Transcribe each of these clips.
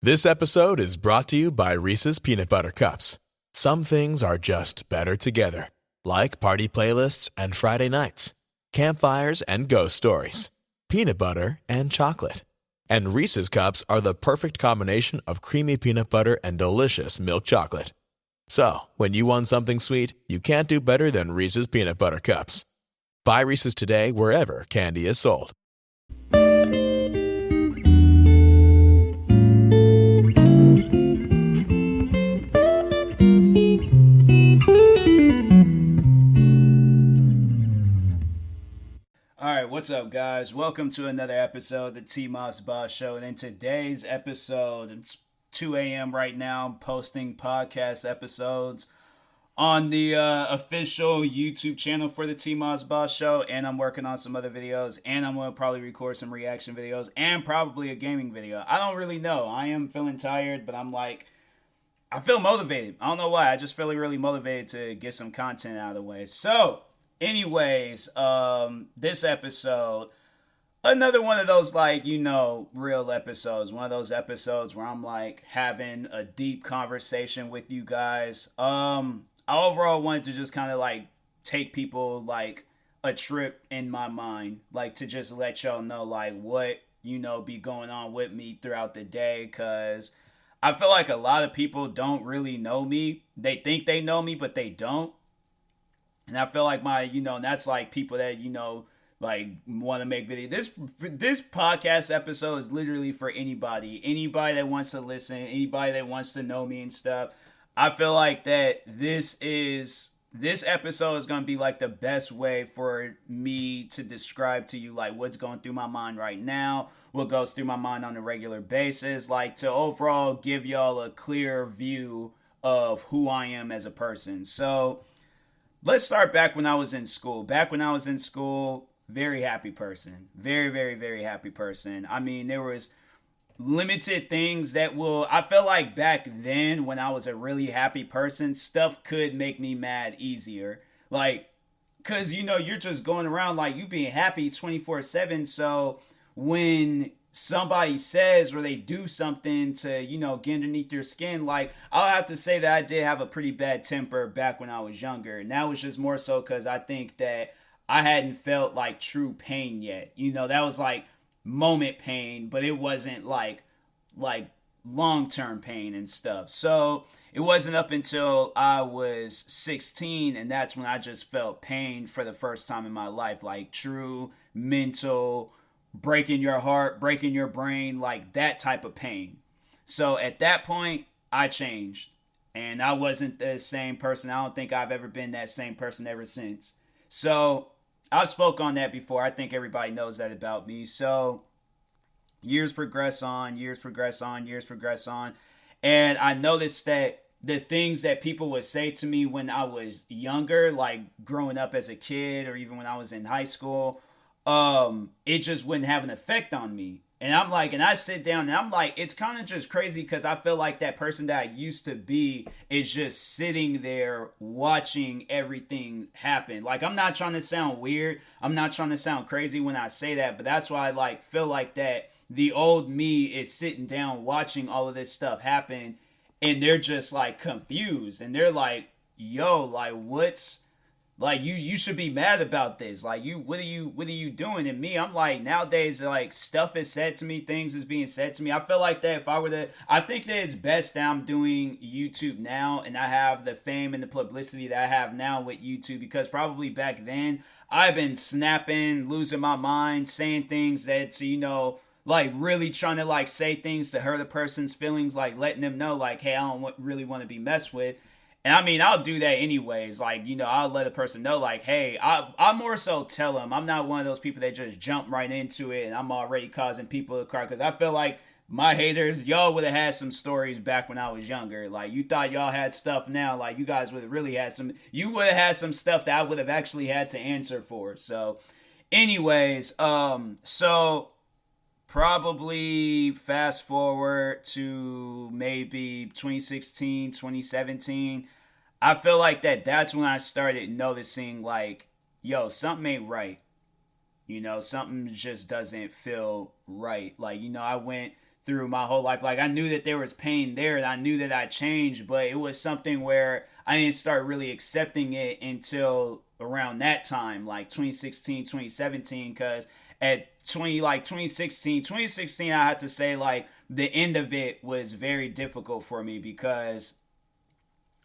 This episode is brought to you by Reese's Peanut Butter Cups. Some things are just better together, like party playlists and Friday nights, campfires and ghost stories, peanut butter and chocolate. And Reese's Cups are the perfect combination of creamy peanut butter and delicious milk chocolate. So, when you want something sweet, you can't do better than Reese's Peanut Butter Cups. Buy Reese's today wherever candy is sold. Alright, what's up guys? Welcome to another episode of the TMossBoss Show. And in today's episode, it's 2 a.m. right now, I'm posting podcast episodes on the official YouTube channel for the TMossBoss Show. And I'm working on some other videos. And I'm going to probably record some reaction videos and probably a gaming video. I don't really know. I am feeling tired, but I feel motivated. I don't know why. I just feel really motivated to get some content out of the way. So, anyways, this episode, another one of those, real episodes. One of those episodes where I'm, having a deep conversation with you guys. I overall wanted to just kind of, take people, a trip in my mind. To just let y'all know, what, be going on with me throughout the day. Because I feel like a lot of people don't really know me. They think they know me, but they don't. And I feel like that's people that, want to make videos. This podcast episode is literally for anybody. Anybody that wants to listen, anybody that wants to know me and stuff. I feel like that this episode is going to be the best way for me to describe to you what's going through my mind right now, what goes through my mind on a regular basis, to overall give y'all a clear view of who I am as a person. So, let's start back when I was in school. Back when I was in school, very happy person. Very, very, very happy person. I mean, there was limited things that I felt like back then when I was a really happy person, stuff could make me mad easier. Because, you're just going around you being happy 24/7. So when somebody says or they do something to, get underneath your skin, I'll have to say that I did have a pretty bad temper back when I was younger. And that was just more so because I think that I hadn't felt true pain yet. That was moment pain, but it wasn't like long-term pain and stuff. So it wasn't up until I was 16, and that's when I just felt pain for the first time in my life, true mental, breaking your heart, breaking your brain, that type of pain. So at that point, I changed. And I wasn't the same person. I don't think I've ever been that same person ever since. So I've spoke on that before. I think everybody knows that about me. So years progress on. And I noticed that the things that people would say to me when I was younger, growing up as a kid or even when I was in high school, it just wouldn't have an effect on me. And I'm and I sit down and I'm it's kind of just crazy because I feel like that person that I used to be is just sitting there watching everything happen. I'm not trying to sound weird. I'm not trying to sound crazy when I say that, but that's why I feel like that the old me is sitting down watching all of this stuff happen, and they're just confused, and they're yo, what's you should be mad about this. What are you doing? And me, I'm nowadays, stuff is said to me, things is being said to me. I feel like that if I were to, I think that it's best that I'm doing YouTube now and I have the fame and the publicity that I have now with YouTube, because probably back then I've been snapping, losing my mind, saying things that's, really trying to say things to hurt a person's feelings, letting them know hey, I don't really want to be messed with. And I mean, I'll do that anyways. I'll let a person know, hey, I more so tell them. I'm not one of those people that just jump right into it and I'm already causing people to cry. Because I feel like my haters, y'all would have had some stories back when I was younger. You thought y'all had stuff now. You guys would have really had you would have had some stuff that I would have actually had to answer for. So, anyways, so probably fast forward to maybe 2016, 2017. I feel like that's when I started noticing yo, something ain't right. Something just doesn't feel right. I went through my whole life. Like I knew that there was pain there and I knew that I changed, but it was something where I didn't start really accepting it until around that time, like 2016, 2017, because at 2016, I had to say like the end of it was very difficult for me because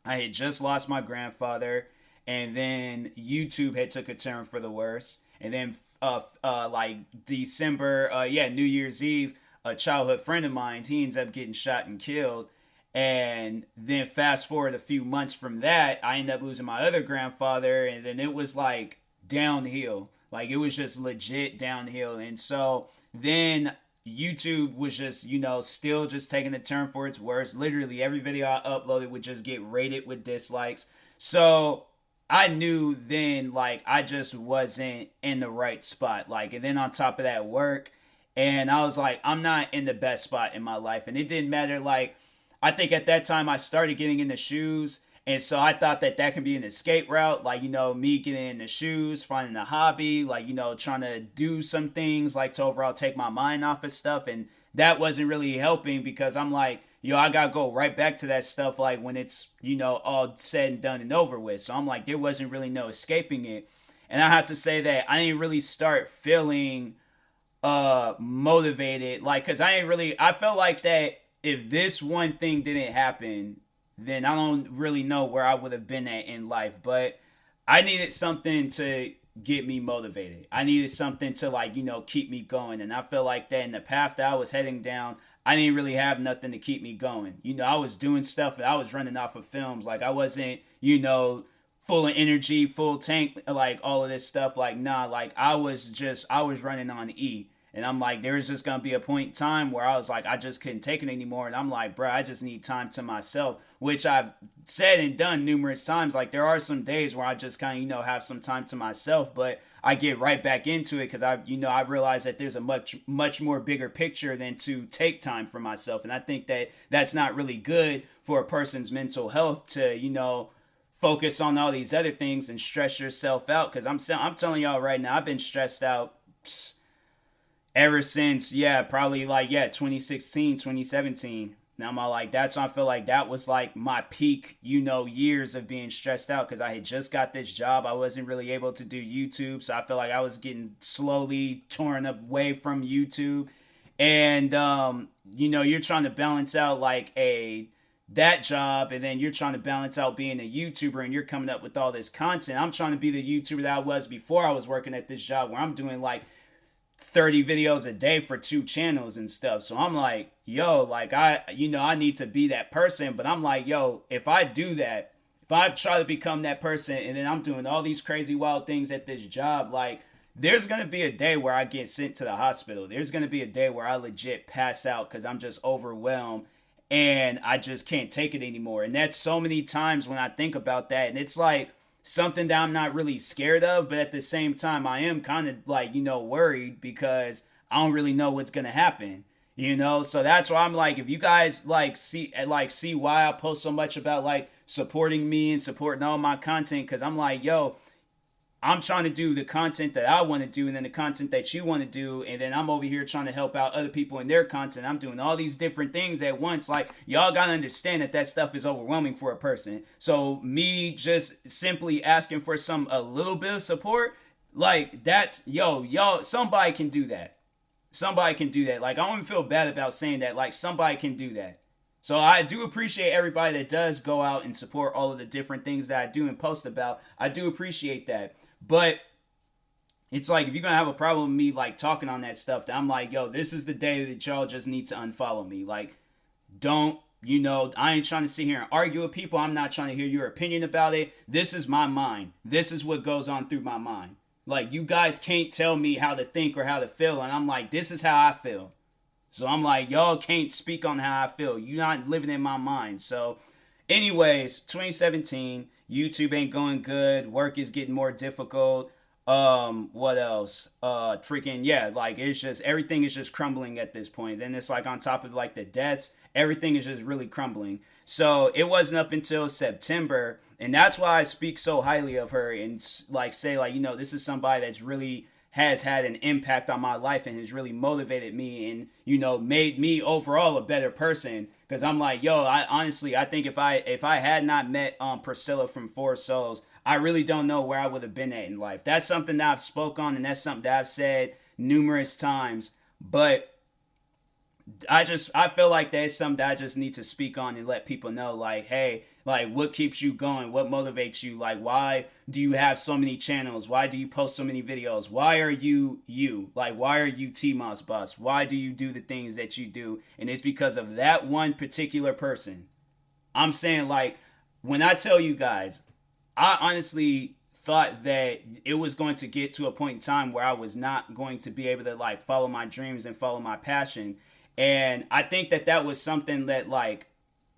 I had just lost my grandfather, and then YouTube had took a turn for the worse, and then like December, New Year's Eve, a childhood friend of mine, he ends up getting shot and killed. And then fast forward a few months from that, I ended up losing my other grandfather, and then it was like downhill. Like it was just legit downhill. And so then YouTube was just, still just taking a turn for its worst. Literally every video I uploaded would just get rated with dislikes. So I knew then like I just wasn't in the right spot. Like, and then on top of that, work. And I was like, I'm not in the best spot in my life. And it didn't matter. Like, I think at that time I started getting into shoes. And so I thought that that could be an escape route. Like, me getting into shoes, finding a hobby, like, trying to do some things like to overall take my mind off of stuff. And that wasn't really helping because I'm like, I got to go right back to that stuff like when it's, all said and done and over with. So I'm like, there wasn't really no escaping it. And I have to say that I didn't really start feeling motivated. Like, because I felt like that if this one thing didn't happen, then I don't really know where I would have been at in life. But I needed something to get me motivated. I needed something to like, keep me going. And I feel like that in the path that I was heading down, I didn't really have nothing to keep me going. I was doing stuff and I was running off of films. Like I wasn't, full of energy, full tank, like all of this stuff. Like, nah, like I was running on E. And I'm like, there was just going to be a point in time where I was like, I just couldn't take it anymore. And I'm like, bro, I just need time to myself, which I've said and done numerous times. Like, there are some days where I just kind of, have some time to myself, but I get right back into it because I realize that there's a much more bigger picture than to take time for myself. And I think that that's not really good for a person's mental health to, focus on all these other things and stress yourself out. Because I'm telling y'all right now, I've been stressed out ever since, probably like, 2016, 2017. Now, that's when I feel like that was like my peak, years of being stressed out because I had just got this job. I wasn't really able to do YouTube. So I feel like I was getting slowly torn away from YouTube. And, you're trying to balance out like that job, and then you're trying to balance out being a YouTuber, and you're coming up with all this content. I'm trying to be the YouTuber that I was before I was working at this job where I'm doing like 30 videos a day for 2 channels and stuff. So I'm like, yo, like I need to be that person. But I'm like, yo, if I do that, if I try to become that person and then I'm doing all these crazy wild things at this job, like there's going to be a day where I get sent to the hospital. There's going to be a day where I legit pass out because I'm just overwhelmed and I just can't take it anymore. And that's so many times when I think about that. And it's like something that I'm not really scared of, but at the same time, I am kind of like, worried because I don't really know what's going to happen, So that's why I'm like, if you guys see why I post so much about like supporting me and supporting all my content. Cause I'm like, yo, I'm trying to do the content that I want to do and then the content that you want to do. And then I'm over here trying to help out other people in their content. I'm doing all these different things at once. Like, y'all got to understand that stuff is overwhelming for a person. So me just simply asking for a little bit of support, like that's, y'all, somebody can do that. Somebody can do that. Like, I don't even feel bad about saying that. Like, somebody can do that. So I do appreciate everybody that does go out and support all of the different things that I do and post about. I do appreciate that. But it's like, if you're going to have a problem with me, like, talking on that stuff, that I'm like, yo, this is the day that y'all just need to unfollow me. Like, don't, I ain't trying to sit here and argue with people. I'm not trying to hear your opinion about it. This is my mind. This is what goes on through my mind. Like, you guys can't tell me how to think or how to feel. And I'm like, this is how I feel. So I'm like, y'all can't speak on how I feel. You're not living in my mind. So anyways, 2017, YouTube ain't going good. Work is getting more difficult. What else? It's just, everything is just crumbling at this point. Then it's like on top of like the debts, everything is just really crumbling. So it wasn't up until September. And that's why I speak so highly of her and like say like, this is somebody that's really has had an impact on my life and has really motivated me and, you know, made me overall a better person. Because I'm like, yo, I honestly, I think if I had not met Priscilla from Four Souls, I really don't know where I would have been at in life. That's something that I've spoke on, and that's something that I've said numerous times. But I feel like that's something that I just need to speak on and let people know, like, hey, like, what keeps you going? What motivates you? Like, why do you have so many channels? Why do you post so many videos? Why are you you? Like, why are you TMossBoss? Why do you do the things that you do? And it's because of that one particular person. I'm saying, like, when I tell you guys, I honestly thought that it was going to get to a point in time where I was not going to be able to, like, follow my dreams and follow my passion. And I think that that was something that, like,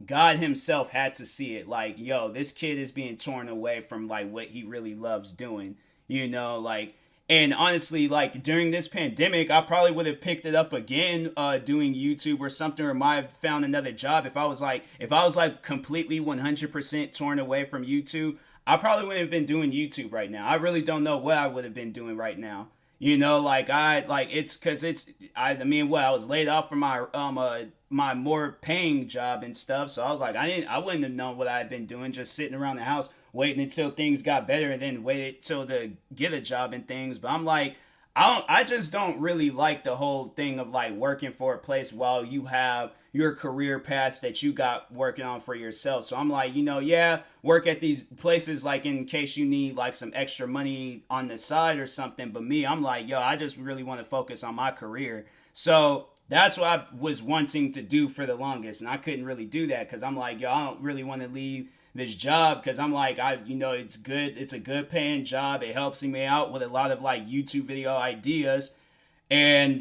God himself had to see it. Like, yo, this kid is being torn away from, like, what he really loves doing, you know, like, and honestly, like, during this pandemic, I probably would have picked it up again, doing YouTube or something, or might have found another job. If I was like completely 100% torn away from YouTube, I probably wouldn't have been doing YouTube right now. I really don't know what I would have been doing right now. You know, like, it's because I mean, well, I was laid off from my more paying job and stuff. So I was like, I wouldn't have known what I had been doing, just sitting around the house waiting until things got better and then waited till to get a job and things. But I'm like, I just don't really like the whole thing of, like, working for a place while you have your career paths that you got working on for yourself. So I'm like, you know, yeah, work at these places, like, in case you need, like, some extra money on the side or something. But me, I'm like, yo, I just really want to focus on my career. So that's what I was wanting to do for the longest. And I couldn't really do that because I'm like, yo, I don't really want to leave this job because I'm like, you know, it's good. It's a good paying job. It helps me out with a lot of, like, YouTube video ideas. And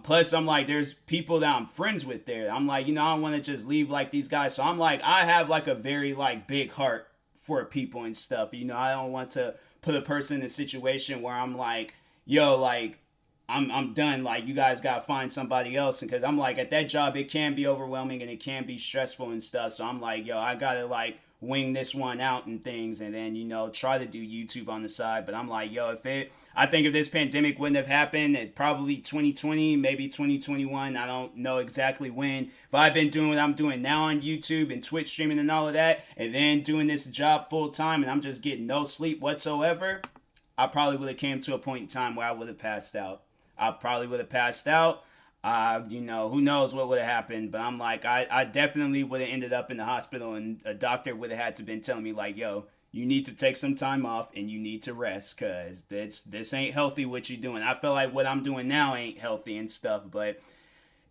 plus, I'm like, there's people that I'm friends with there. I'm like, you know, I don't want to just leave, like, these guys. So I'm like, I have, like, a very, like, big heart for people and stuff. You know, I don't want to put a person in a situation where I'm like, yo, like, I'm done. Like, you guys gotta find somebody else. Because I'm like, at that job, it can be overwhelming and it can be stressful and stuff. So I'm like, yo, I gotta, like, wing this one out and things, and then, you know, try to do YouTube on the side. But I'm like, yo, I think if this pandemic wouldn't have happened, it probably 2020, maybe 2021. I don't know exactly when. If I'd been doing what I'm doing now on YouTube and Twitch streaming and all of that, and then doing this job full time, and I'm just getting no sleep whatsoever, I probably would have came to a point in time where I would have passed out. I probably would have passed out. You know, who knows what would have happened, but I'm like, I definitely would have ended up in the hospital, and a doctor would have had to been telling me, like, yo, you need to take some time off and you need to rest because this ain't healthy what you're doing. I feel like what I'm doing now ain't healthy and stuff. But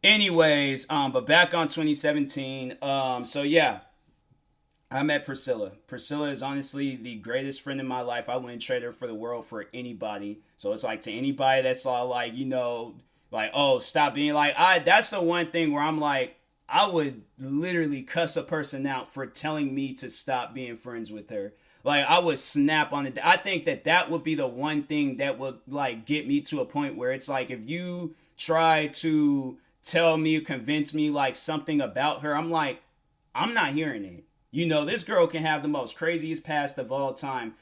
anyways, but back on 2017, so yeah, I met Priscilla. Priscilla is honestly the greatest friend in my life. I wouldn't trade her for the world for anybody. So it's like, to anybody that's all like, you know, like, oh, stop being like, that's the one thing where I'm like, I would literally cuss a person out for telling me to stop being friends with her. Like, I would snap on it. I think that that would be the one thing that would, like, get me to a point where it's like, if you try to tell me, convince me, like, something about her, I'm like, I'm not hearing it. You know, this girl can have the most craziest past of all time.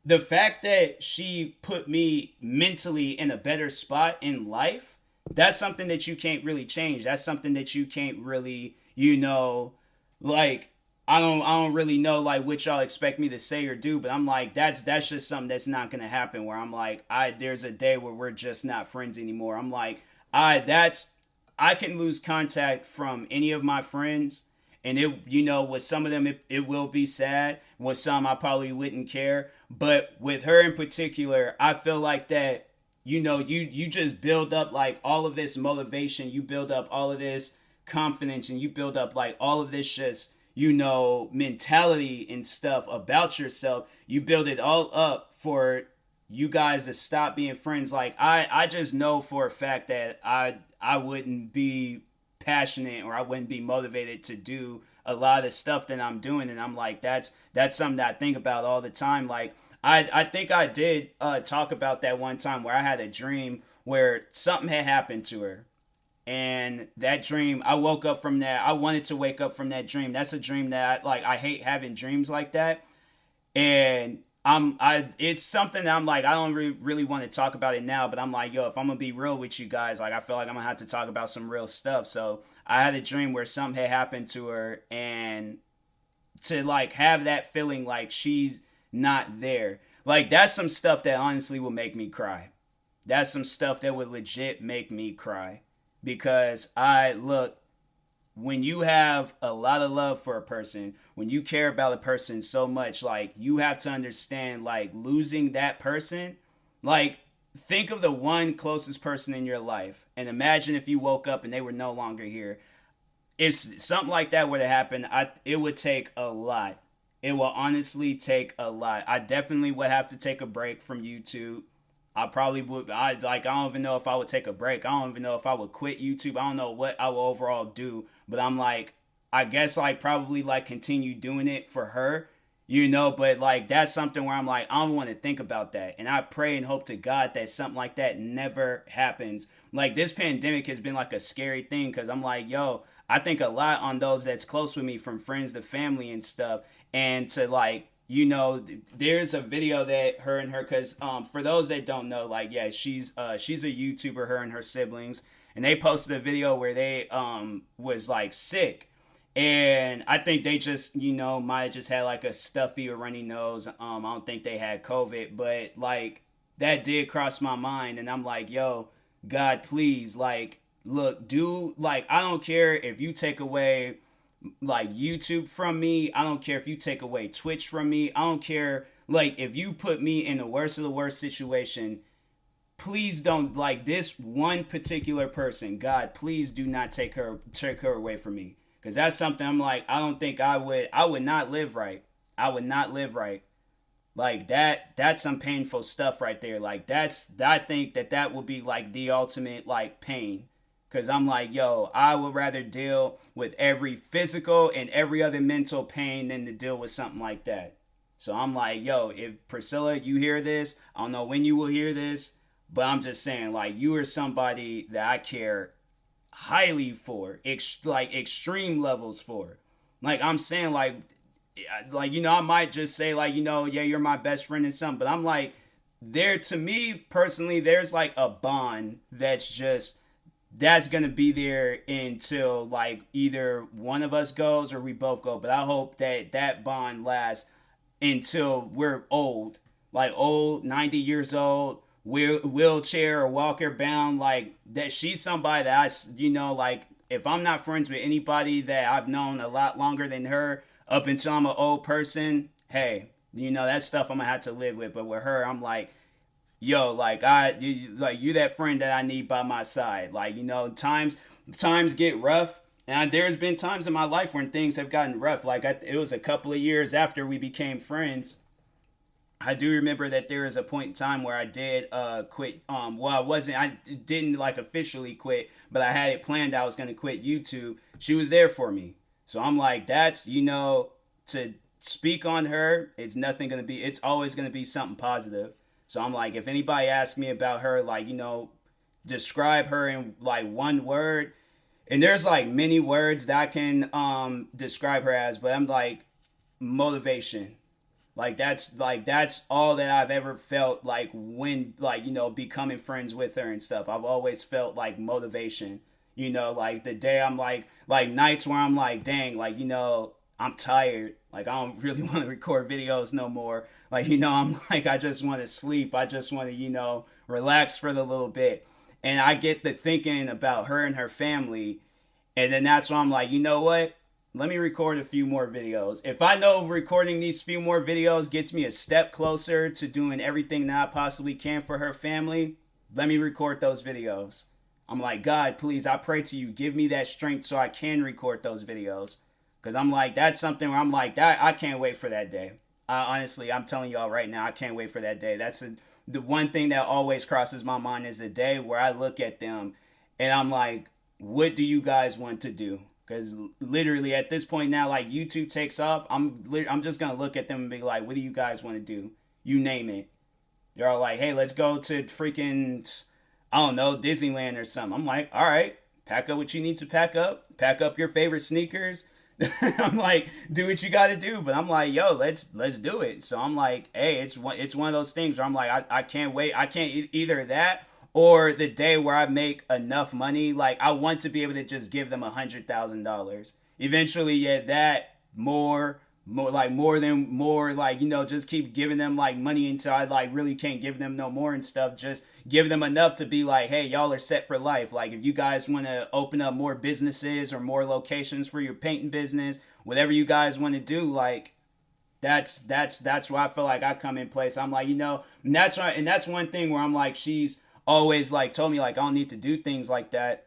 The fact that she put me mentally in a better spot in life, that's something that you can't really change. That's something that you can't really, you know, like, I don't really know, like, what y'all expect me to say or do, but I'm like, that's just something that's not gonna happen, where I'm like, there's a day where we're just not friends anymore. I'm like, I can lose contact from any of my friends, and it, you know, with some of them it will be sad. With some, I probably wouldn't care, but with her in particular, I feel like that, you know, you just build up, like, all of this motivation, you build up all of this confidence, and you build up, like, all of this just, you know, mentality and stuff about yourself. You build it all up for you guys to stop being friends. Like, I just know for a fact that I wouldn't be passionate, or I wouldn't be motivated to do a lot of stuff that I'm doing. And I'm like, that's something that I think about all the time. Like, I think I did talk about that one time where I had a dream where something had happened to her. And that dream, I woke up from that. I wanted to wake up from that dream. That's a dream that, like, I hate having dreams like that. And it's something that I'm like, I don't really want to talk about it now, but I'm like, yo, if I'm gonna be real with you guys, like, I feel like I'm gonna have to talk about some real stuff. So I had a dream where something had happened to her, and to like have that feeling like she's not there, like that's some stuff that honestly will make me cry. That's some stuff that would legit make me cry, because I look, when you have a lot of love for a person, when you care about a person so much, like you have to understand, like losing that person, like think of the one closest person in your life and imagine if you woke up and they were no longer here. If something like that were to happen, it would take a lot. It will honestly take a lot. I definitely would have to take a break from YouTube. I probably would. I don't even know if I would take a break. I don't even know if I would quit YouTube. I don't know what I will overall do. But I'm like, I guess like probably like continue doing it for her, But like that's something where I'm like, I don't want to think about that. And I pray and hope to God that something like that never happens. Like this pandemic has been like a scary thing, because I'm like, yo, I think a lot on those that's close with me, from friends to family and stuff. And to like, there's a video that her and her, because for those that don't know, like, yeah, she's a YouTuber, her and her siblings, and they posted a video where they was like sick, and I think they just might have just had like a stuffy or runny nose. I don't think they had COVID, but like that did cross my mind, and I'm like, yo, God, please, like, look, do, like, I don't care if you take away like YouTube from me. I don't care if you take away Twitch from me. I don't care, like, if you put me in the worst of the worst situation. Please don't, like, this one particular person, God, please do not take her away from me, because that's something I'm like, I don't think I would not live right. I would not live right. Like that's some painful stuff right there. Like I think that would be like the ultimate like pain. Cause I'm like, yo, I would rather deal with every physical and every other mental pain than to deal with something like that. So I'm like, yo, if Priscilla, you hear this, I don't know when you will hear this, but I'm just saying, like, you are somebody that I care highly for, like extreme levels for. Like I'm saying, like I might just say like yeah, you're my best friend and something, but I'm like, there, to me personally, there's like a bond that's gonna be there until like either one of us goes or we both go. But I hope that bond lasts until we're old, like old, 90 years old, wheelchair or walker bound. Like that, she's somebody that like if I'm not friends with anybody that I've known a lot longer than her, up until I'm an old person, hey, that stuff I'm gonna have to live with. But with her, I'm like, yo, like you that friend that I need by my side. Like, times get rough, and there's been times in my life when things have gotten rough. Like it was a couple of years after we became friends. I do remember that there was a point in time where I did quit. I didn't like officially quit, but I had it planned I was gonna quit YouTube. She was there for me. So I'm like, that's, to speak on her, it's always gonna be something positive. So I'm like, if anybody asks me about her, like, describe her in like one word, and there's like many words that I can describe her as, but I'm like, motivation. That's all that I've ever felt like when, like, becoming friends with her and stuff. I've always felt like motivation. Like the day I'm like nights where I'm like, dang, like, I'm tired. Like, I don't really want to record videos no more. Like, I'm like, I just want to sleep. I just want to, relax for the little bit. And I get the thinking about her and her family. And then that's why I'm like, you know what? Let me record a few more videos. If I know recording these few more videos gets me a step closer to doing everything that I possibly can for her family, let me record those videos. I'm like, God, please, I pray to you, give me that strength so I can record those videos. Because I'm like, that's something where I'm like, that I can't wait for that day. Honestly, I'm telling y'all right now, I can't wait for that day. The one thing that always crosses my mind is the day where I look at them and I'm like, what do you guys want to do? Because literally at this point now, like, YouTube takes off, I'm just going to look at them and be like, what do you guys want to do? You name it. They're all like, hey, let's go to freaking, I don't know, Disneyland or something. I'm like, all right, pack up what you need to pack up your favorite sneakers. I'm like, do what you got to do. But I'm like, yo, let's do it. So I'm like, hey, it's one of those things where I'm like, I can't wait. I can't either that or the day where I make enough money. Like I want to be able to just give them $100,000. Eventually, yeah, that more than more, like, just keep giving them like money until I like really can't give them no more and stuff. Just give them enough to be like, hey, y'all are set for life. Like if you guys want to open up more businesses or more locations for your painting business, whatever you guys want to do, like that's where I feel like I come in place. I'm like, and that's right, and that's one thing where I'm like, she's always like told me like I don't need to do things like that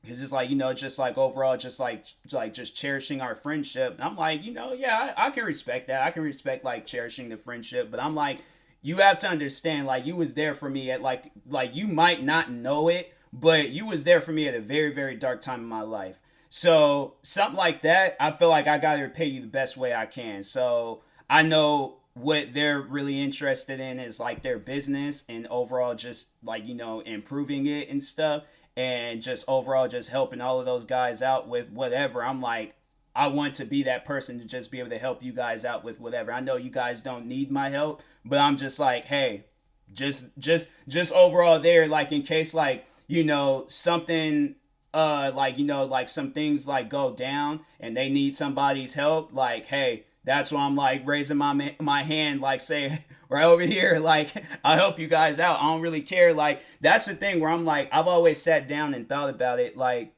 because it's like, just like overall, just cherishing our friendship. And I'm like, yeah, I can respect that. I can respect like cherishing the friendship, but I'm like, you have to understand, like you was there for me at like you might not know it, but you was there for me at a very very dark time in my life. So something like that, I feel like I gotta repay you the best way I can. So I know what they're really interested in is like their business and overall just like improving it and stuff, and just overall just helping all of those guys out with whatever. I'm like, I want to be that person to just be able to help you guys out with whatever. I know you guys don't need my help, but I'm just like, hey, just overall there, like in case like something like some things like go down and they need somebody's help, like hey, that's why I'm like raising my hand, like say right over here, like I'll help you guys out. I don't really care. Like that's the thing where I'm like, I've always sat down and thought about it. Like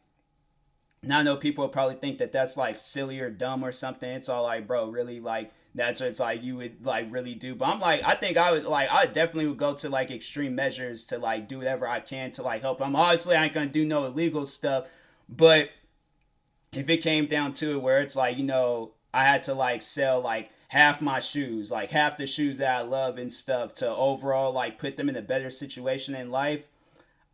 now I know people will probably think that that's like silly or dumb or something. It's all like, bro, really, like that's what it's like you would like really do. But I'm like, I think I definitely would go to like extreme measures to like do whatever I can to like help. I'm obviously I ain't gonna do no illegal stuff, but if it came down to it where it's like, I had to like sell like half my shoes, like half the shoes that I love and stuff to overall like put them in a better situation in life,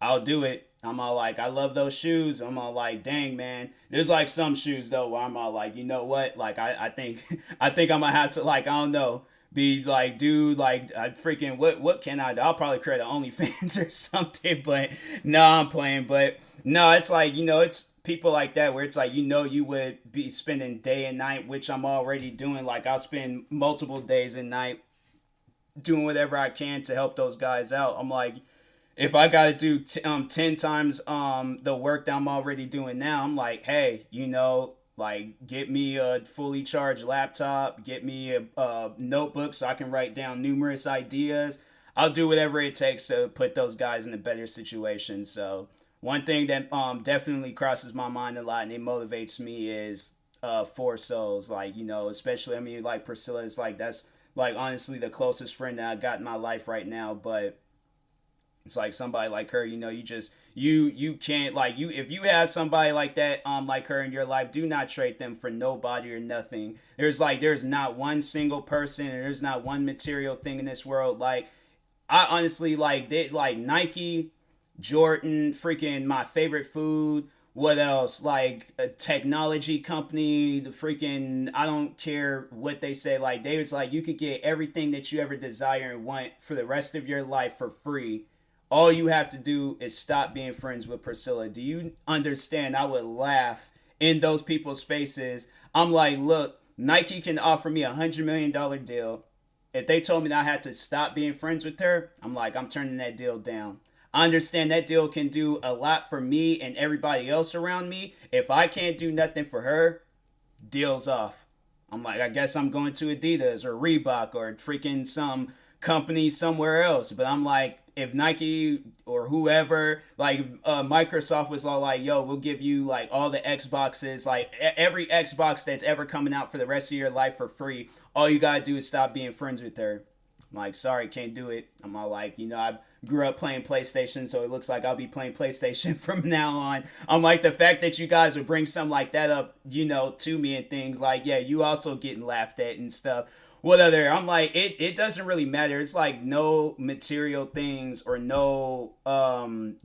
I'll do it. I'm all like, I love those shoes. I'm all like, dang man. There's like some shoes though where I'm all like, you know what? Like I think I think I'm gonna have to like, I don't know, be like, dude, like I freaking what can I do? I'll probably create an OnlyFans or something, but no, I'm playing. But no, it's like, it's people like that where it's like, you would be spending day and night, which I'm already doing. Like I'll spend multiple days and night doing whatever I can to help those guys out. I'm like, if I gotta do 10 times the work that I'm already doing now, I'm like, hey, like get me a fully charged laptop, get me a notebook so I can write down numerous ideas. I'll do whatever it takes to put those guys in a better situation. So one thing that definitely crosses my mind a lot and it motivates me is for souls, like especially, I mean, like Priscilla is like, that's like honestly the closest friend that I got in my life right now. But it's like somebody like her, you just you can't like, you if you have somebody like that like her in your life, do not trade them for nobody or nothing. There's not one single person, and there's not one material thing in this world. Like I honestly like they like Nike, Jordan, freaking my favorite food. What else? Like a technology company, the freaking, I don't care what they say. Like they was like, you could get everything that you ever desire and want for the rest of your life for free. All you have to do is stop being friends with Priscilla. Do you understand? I would laugh in those people's faces. I'm like, look, Nike can offer me $100 million deal. If they told me that I had to stop being friends with her, I'm like, I'm turning that deal down. I understand that deal can do a lot for me and everybody else around me. If I can't do nothing for her, deal's off. I'm like, I guess I'm going to Adidas or Reebok or freaking some company somewhere else. But I'm like, if Nike or whoever, like Microsoft was all like, yo, we'll give you like all the Xboxes, like every Xbox that's ever coming out for the rest of your life for free. All you gotta do is stop being friends with her. I'm like, sorry, can't do it. I'm all like, I grew up playing PlayStation, so it looks like I'll be playing PlayStation from now on. I'm like, the fact that you guys would bring something like that up, to me and things like, yeah, you also getting laughed at and stuff. What other? I'm like, it doesn't really matter. It's like no material things or no,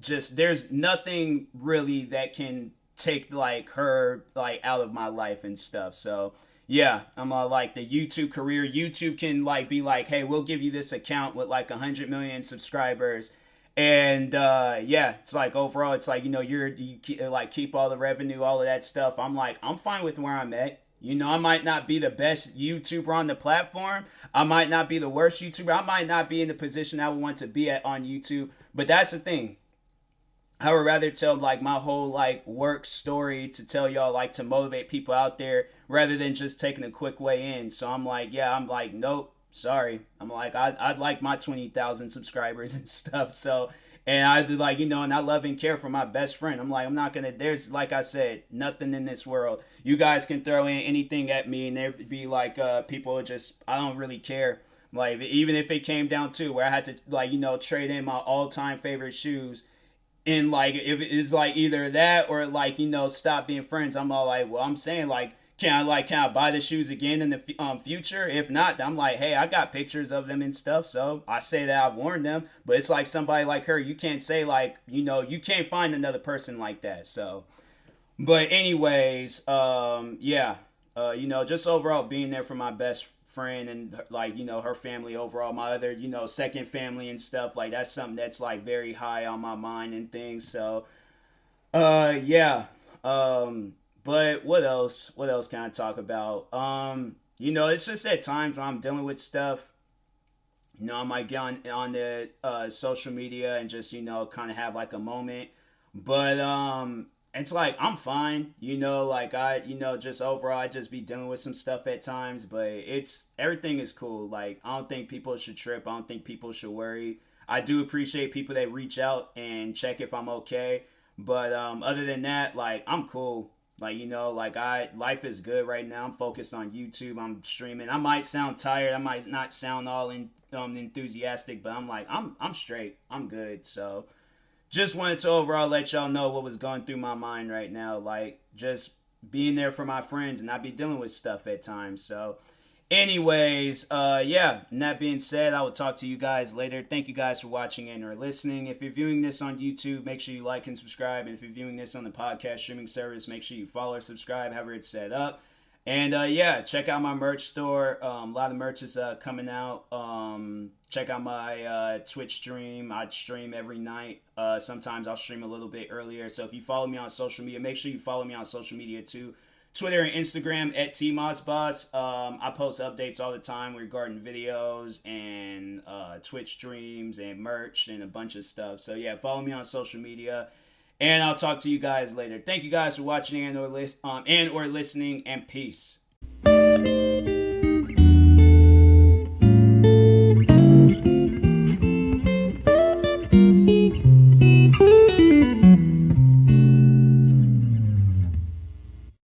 just there's nothing really that can take like her like out of my life and stuff. So yeah, I'm like the YouTube career. YouTube can like be like, hey, we'll give you this account with like 100 million subscribers, And yeah, it's like overall, it's like, keep all the revenue, all of that stuff. I'm like, I'm fine with where I'm at. I might not be the best YouTuber on the platform. I might not be the worst YouTuber. I might not be in the position I would want to be at on YouTube. But that's the thing. I would rather tell like my whole like work story to tell y'all, like, to motivate people out there rather than just taking a quick way in. So I'm like, yeah, I'm like, nope, sorry. I'm like, I'd like my 20,000 subscribers and stuff. So, and I do, like, and I love and care for my best friend. I'm like, I'm not gonna. There's, like I said, nothing in this world. You guys can throw in anything at me, and there'd be like people just, I don't really care. Like, even if it came down to where I had to, like, trade in my all time favorite shoes, and like if it's like either that or like, stop being friends, I'm all like, well, I'm saying, like, can I buy the shoes again in the future? If not, I'm like, hey, I got pictures of them and stuff, so I say that I've worn them. But it's like somebody like her, you can't say, like, you can't find another person like that. So, but anyways, yeah, just overall being there for my best friend, and like, her family overall, my other, second family and stuff, like, that's something that's like very high on my mind and things. So yeah. But what else can I talk about? It's just at times when I'm dealing with stuff, I might get on the social media and just, kind of have like a moment. But it's like I'm fine, like I, just overall I just be dealing with some stuff at times, but it's everything is cool. Like, I don't think people should trip. I don't think people should worry. I do appreciate people that reach out and check if I'm okay. But other than that, like, I'm cool. Like, like, life is good right now. I'm focused on YouTube. I'm streaming. I might sound tired. I might not sound all enthusiastic, but I'm like, I'm straight. I'm good. So just wanted to overall let y'all know what was going through my mind right now. Like, just being there for my friends, and I be dealing with stuff at times. So anyways, yeah, and that being said, I will talk to you guys later. Thank you guys for watching and or listening. If you're viewing this on YouTube, make sure you like and subscribe. And if you're viewing this on the podcast streaming service, make sure you follow or subscribe, however it's set up. And yeah, check out my merch store. A lot of merch is coming out. Check out my Twitch stream. I stream every night. Sometimes I'll stream a little bit earlier. So if you follow me on social media, make sure you follow me on social media too. Twitter and Instagram at TMossBoss. I post updates all the time regarding videos and Twitch streams and merch and a bunch of stuff. So yeah, follow me on social media. And I'll talk to you guys later. Thank you guys for watching and or listening, and peace.